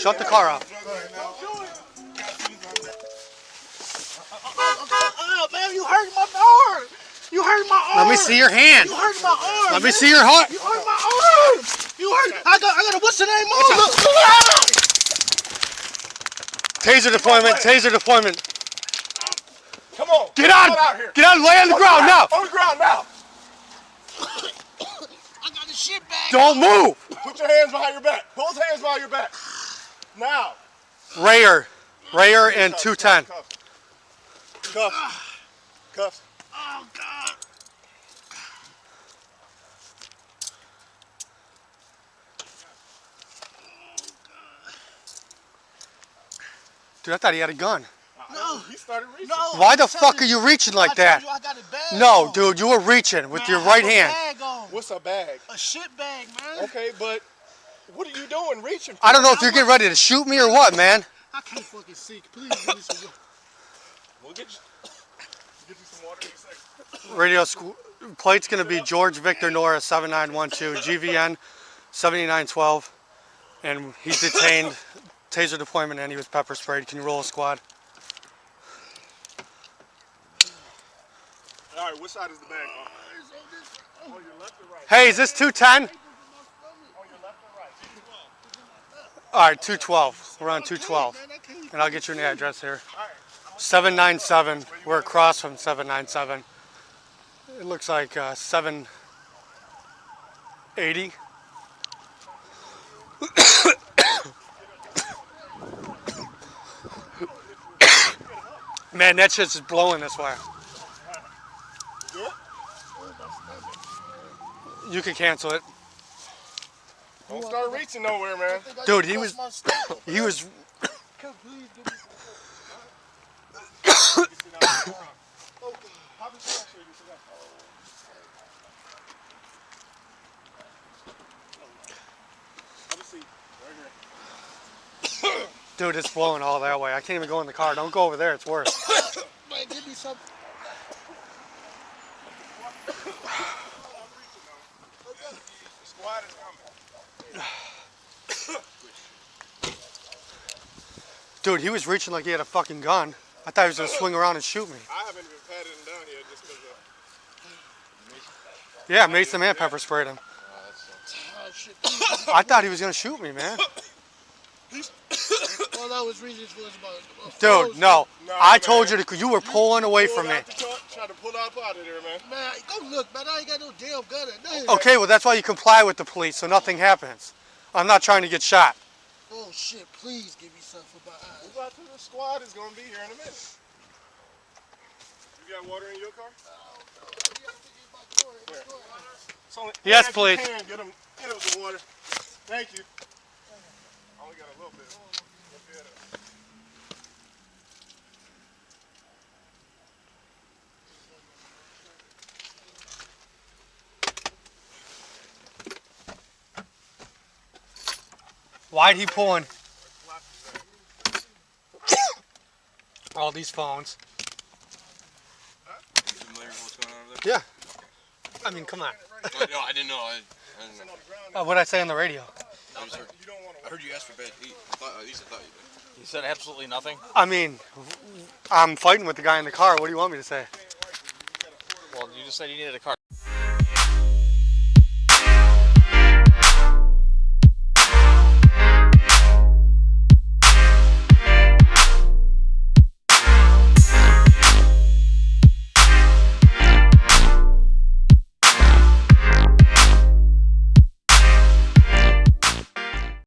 Shut the car off. Man, you hurt my arm. You hurt my arm. Let me see your hand. You hurt my arm. Let me see your heart. You hurt my arm. You hurt. I got a what's the name on? Look. Taser deployment. Taser deployment. Come on. Get out here. Get out. Lay on the ground now. On the ground now. I got the shit bag. Don't move. Put your hands behind your back. Both hands behind your back. Now. Rayer and 210. Cuffs. Oh God. Dude, I thought he had a gun. No, he started reaching. No. Why the fuck are you reaching like that? I got a bag No, on. dude, you were reaching with your right hand. Bag on. What's a bag? A shit bag, man. Okay, but what are you doing reaching for? I don't know if you're getting ready to shoot me or what, man. I can't fucking see. Please give me some water. We'll get you some water in a second. Radio plate's going to be George Victor Nora 7912, GVN 7912, and he's detained, taser deployment, and he was pepper sprayed. Can you roll a squad? All right, which side is the bag on? On your left or right? Hey, is this 210? On your left or right? All right, 212. We're on 212, and I'll get you an address here. 797. We're across from 797. It looks like 780. Man, that shit's just blowing this way. You can cancel it. Don't start reaching nowhere, man. Dude, he was Dude, it's blowing all that way. I can't even go in the car. Don't go over there. It's worse. Man, give me some. Dude, he was reaching like he had a fucking gun. I thought he was going to swing around and shoot me. I haven't even patted him down yet just because of... Yeah, Mason and pepper sprayed him. Oh, shit. I thought he was going to shoot me, man. Well, that was reasons for us about. Dude, no. I told you you were pulling away from me. Trying to pull up out of there, man. Man, go look, man. I ain't got no damn gun at nothing. Okay, well, that's why you comply with the police, so nothing happens. I'm not trying to get shot. Oh, shit. Please give me something for my eyes. Who's out to the squad is going to be here in a minute. You got water in your car? Yes, please. Get him some water. Thank you. I only got a little bit. Why'd he pulling? All these phones. You familiar with what's going on over there? Yeah. I mean, come on. No, I didn't know. I didn't know. What'd I say on the radio? I heard you ask for bad heat. At least I thought you did. You said absolutely nothing? I mean, I'm fighting with the guy in the car. What do you want me to say? Well, you just said you needed a car.